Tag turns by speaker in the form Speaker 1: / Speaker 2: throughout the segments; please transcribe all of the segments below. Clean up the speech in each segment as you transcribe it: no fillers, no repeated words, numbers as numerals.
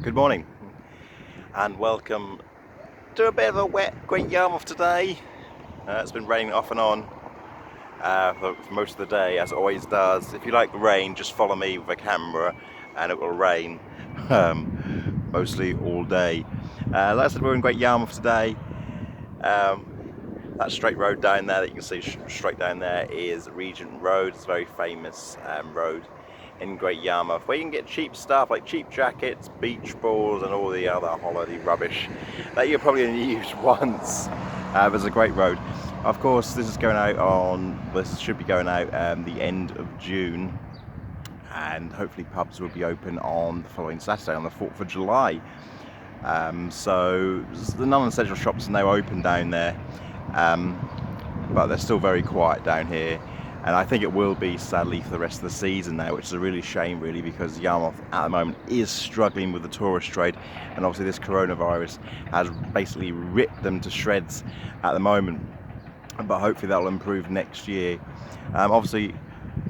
Speaker 1: Good morning and welcome to a bit of a wet Great Yarmouth today. It's been raining off and on for most of the day, as it always does. If you like the rain, just follow me with a camera and it will rain mostly all day. Like I said, we're in Great Yarmouth today. That straight road down there that you can see straight down there is Regent Road. It's a very famous road in Great Yarmouth, where you can get cheap stuff like cheap jackets, beach balls and all the other holiday rubbish that you're probably only used once. But it's a great road. Of course, this should be going out the end of June, and hopefully pubs will be open on the following Saturday, on the 4th of July. So the non-essential shops are now open down there, but they're still very quiet down here. And I think it will be, sadly, for the rest of the season now, which is a really shame, really, because Yarmouth at the moment is struggling with the tourist trade, and obviously this coronavirus has basically ripped them to shreds at the moment. But hopefully that will improve next year. Obviously,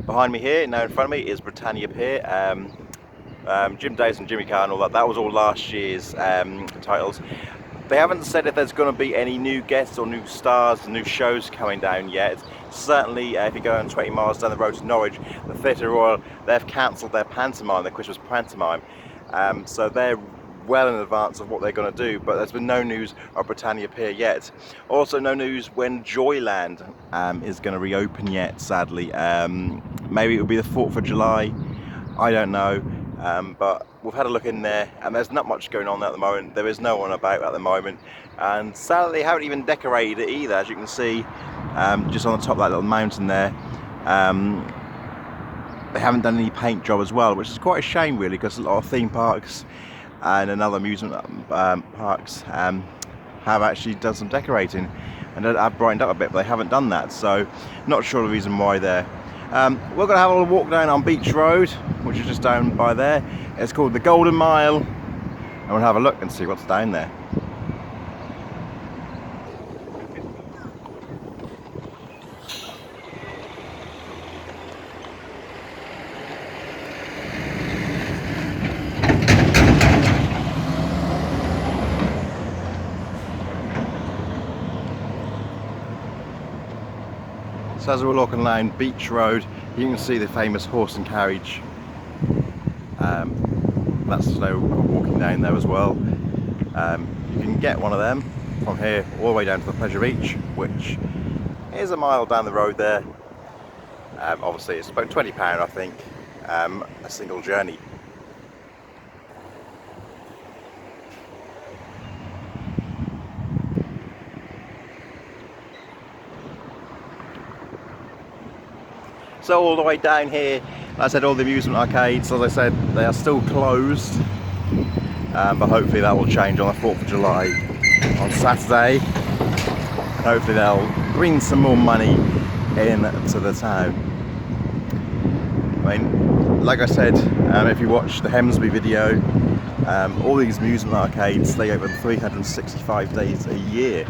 Speaker 1: behind me here, now in front of me, is Britannia Pier. Jim Davis and Jimmy Carr and all that. That was all last year's titles. They haven't said if there's going to be any new guests or new stars, new shows coming down yet. Certainly, if you go on 20 miles down the road to Norwich, the Theatre Royal, they've cancelled their pantomime, their Christmas pantomime. So they're well in advance of what they're going to do, but there's been no news of Britannia Pier yet. Also, no news when Joyland is going to reopen yet, sadly. Maybe it will be the 4th of July, I don't know. But we've had a look in there and there's not much going on at the moment. There is no one about at the moment, and sadly they haven't even decorated it either, as you can see, just on the top of that little mountain there. They haven't done any paint job as well, which is quite a shame really, because a lot of theme parks and another amusement parks have actually done some decorating and have brightened up a bit, but they haven't done that, so not sure the reason why there. We're going to have a little walk down on Beach Road, which is just down by there. It's called the Golden Mile, and we'll have a look and see what's down there. So as we're walking along Beach Road, you can see the famous horse and carriage. That's no walking down there as well. You can get one of them from here all the way down to the Pleasure Beach, which is a mile down the road there. Obviously it's about £20 I think, a single journey. So all the way down here, like I said, all the amusement arcades, as I said, they are still closed, but hopefully that will change on the 4th of July on Saturday, and hopefully they'll bring some more money into the town. I mean, like I said, if you watch the Hemsby video, all these amusement arcades, they open 365 days a year.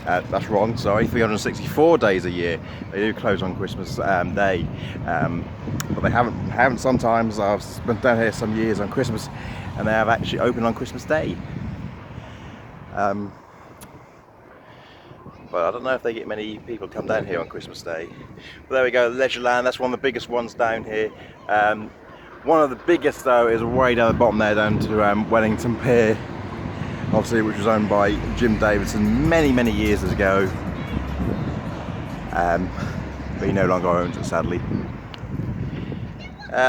Speaker 1: That's wrong, sorry, 364 days a year. They do close on Christmas Day, but they haven't sometimes. I've been down here some years on Christmas and they have actually opened on Christmas Day. But I don't know if they get many people come down here on Christmas Day. But there we go, Leisureland, that's one of the biggest ones down here. One of the biggest though is way down the bottom there, down to Wellington Pier, obviously, which was owned by Jim Davidson many years ago, but he no longer owns it, sadly.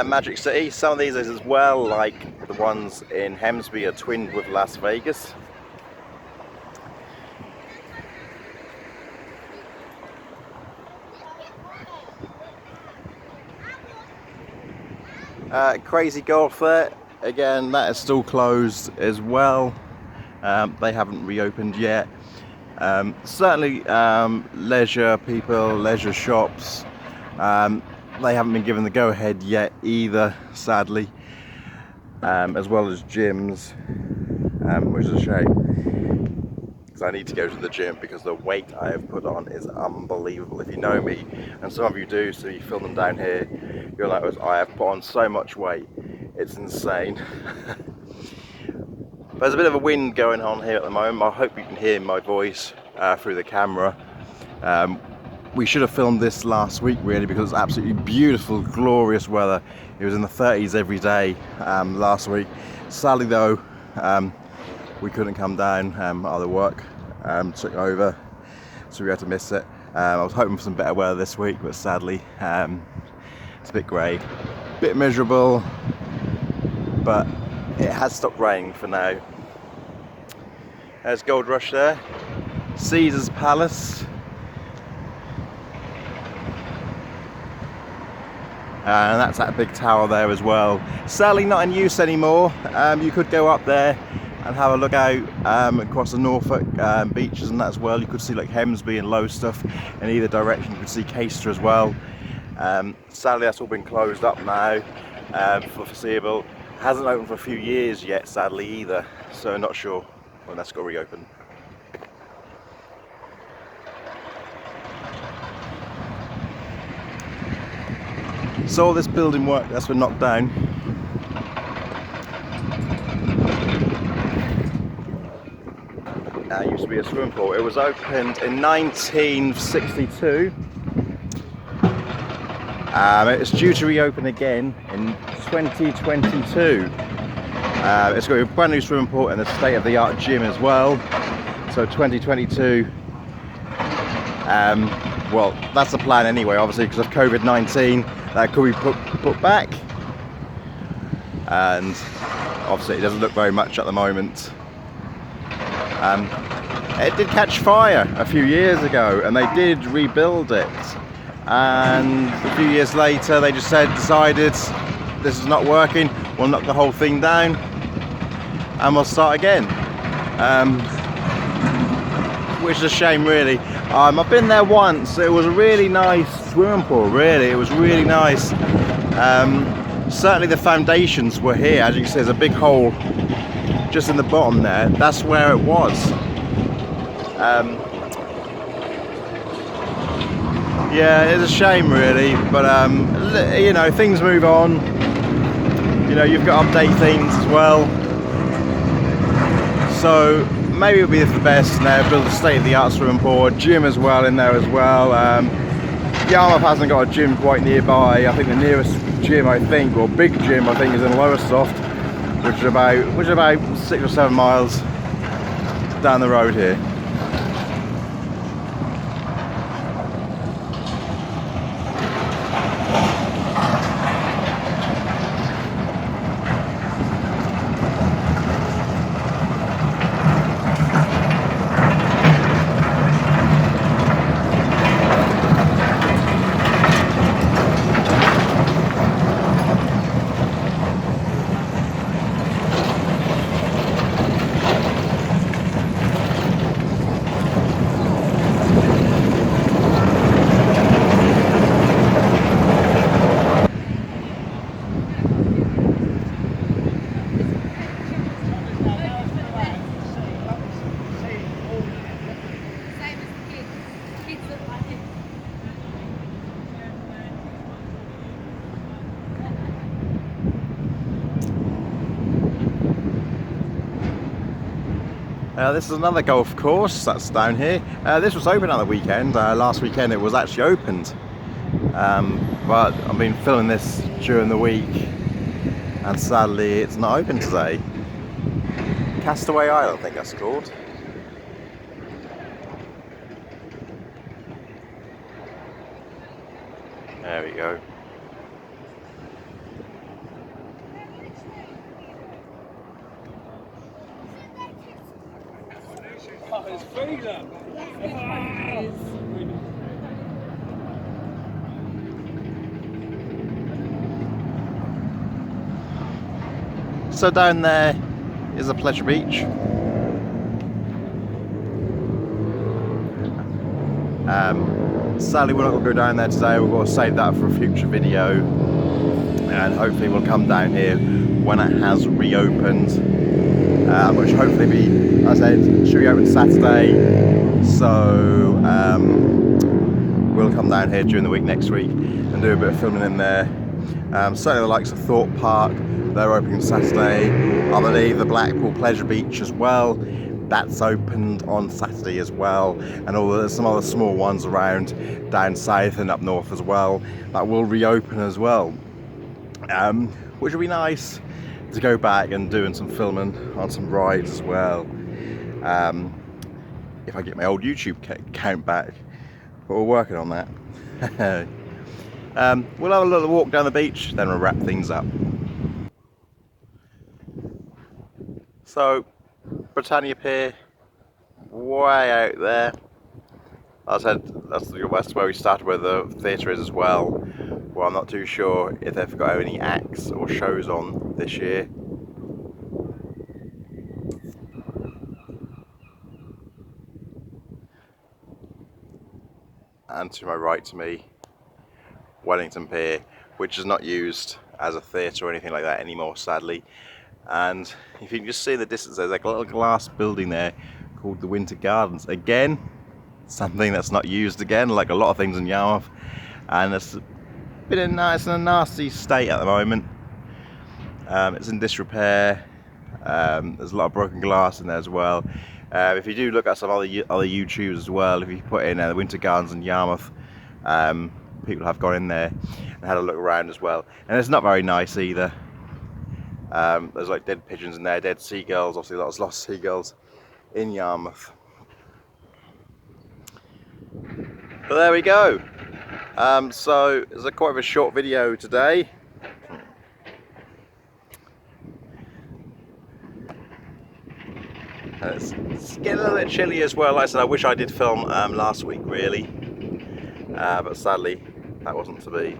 Speaker 1: Magic City, some of these as well, like the ones in Hemsby, are twinned with Las Vegas. Crazy Golf there, again, that is still closed as well. They haven't reopened yet. Certainly leisure people, leisure shops, they haven't been given the go-ahead yet either, sadly, as well as gyms, which is a shame, because I need to go to the gym because the weight I have put on is unbelievable. If you know me, and some of you do, so you film them down here, you're like, I have put on so much weight, it's insane. There's a bit of a wind going on here at the moment. I hope you can hear my voice through the camera. We should have filmed this last week really, because it's absolutely beautiful, glorious weather. It was in the 30s every day last week. Sadly though, we couldn't come down. Other work took over, so we had to miss it. I was hoping for some better weather this week, but sadly it's a bit grey, a bit miserable, but it has stopped raining for now. There's Gold Rush there, Caesar's Palace, and that's that big tower there as well. Sadly not in use anymore. You could go up there and have a look out across the Norfolk beaches and that as well. You could see like Hemsby and Lowestoft in either direction. You could see Caister as well. Sadly that's all been closed up now for foreseeable. Hasn't opened for a few years yet, sadly either, so not sure when that's got to reopen. So all this building work that's been knocked down, used to be a swimming pool. It was opened in 1962. It's due to reopen again in 2022. It's got a brand new swimming pool and a state-of-the-art gym as well. So 2022, well, that's the plan anyway, obviously because of COVID-19, that could be put back. And obviously it doesn't look very much at the moment. It did catch fire a few years ago and they did rebuild it. And a few years later they just decided this is not working, we'll knock the whole thing down and we'll start again, which is a shame really. I've been there once. It was a really nice swimming pool, really, it was really nice. Certainly the foundations were here. As you can see, there's a big hole just in the bottom there, that's where it was. Yeah, it's a shame really, but you know, things move on. You know, you've got to update things as well. So maybe it'll be the best now, build a state-of-the-art swimming pool, gym as well in there as well. Yarmouth hasn't got a gym quite nearby. I think the nearest gym, or big gym, I think is in Lowestoft, which is about 6 or 7 miles down the road here. This is another golf course that's down here. This was open on the weekend. Last weekend it was actually opened, but I've been filming this during the week and sadly it's not open today. Castaway Island, I think that's called. There we go. So down there is a pleasure beach. Sadly we're not going to go down there today, we're going to save that for a future video and hopefully we'll come down here when it has reopened, which hopefully be, as I said, should be open Saturday, so we'll come down here during the week next week and do a bit of filming in there. Certainly the likes of Thorpe Park, they're opening Saturday. I believe the Blackpool Pleasure Beach as well, that's opened on Saturday as well, and some other small ones around down south and up north as well that will reopen as well, which will be nice to go back and doing some filming on some rides as well, if I get my old YouTube account back, but we're working on that. We'll have a little walk down the beach, then we'll wrap things up. So, Britannia Pier, way out there. As I said, that's where we started, where the theatre is as well. Well, I'm not too sure if they've got any acts or shows on this year. And to my right to me, Wellington Pier, which is not used as a theatre or anything like that anymore, sadly. And if you can just see in the distance, there's like a little glass building there called the Winter Gardens. Again, something that's not used again, like a lot of things in Yarmouth, and it's been in a nasty state at the moment. It's in disrepair. There's a lot of broken glass in there as well. If you do look at some other YouTubes as well, if you put in the Winter Gardens in Yarmouth, people have gone in there and had a look around as well, and it's not very nice either. There's like dead pigeons in there, dead seagulls, obviously lots of seagulls in Yarmouth. But there we go. So it's quite a short video today. It's getting a little bit chilly as well. Like I said, I wish I did film last week really, but sadly that wasn't to be.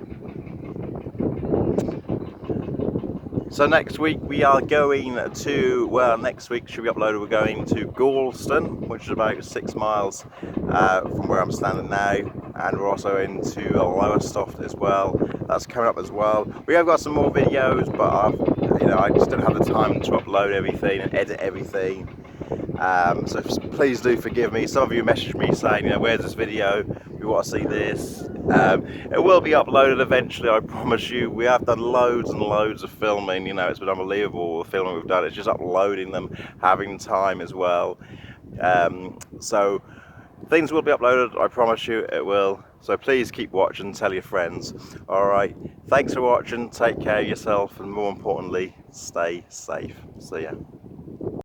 Speaker 1: So next week we are going to, well, next week should be uploaded, we're going to Galston, which is about 6 miles from where I'm standing now, and we're also into Lowestoft as well. That's coming up as well. We have got some more videos, but I just don't have the time to upload everything and edit everything. So please do forgive me. Some of you messaged me saying, where's this video? We want to see this. It will be uploaded eventually, I promise you. We have done loads and loads of filming. It's been unbelievable, the filming we've done. It's just uploading them, having time as well. So things will be uploaded, I promise you it will. So please keep watching, tell your friends. Alright, thanks for watching, take care of yourself, and more importantly, stay safe. See ya.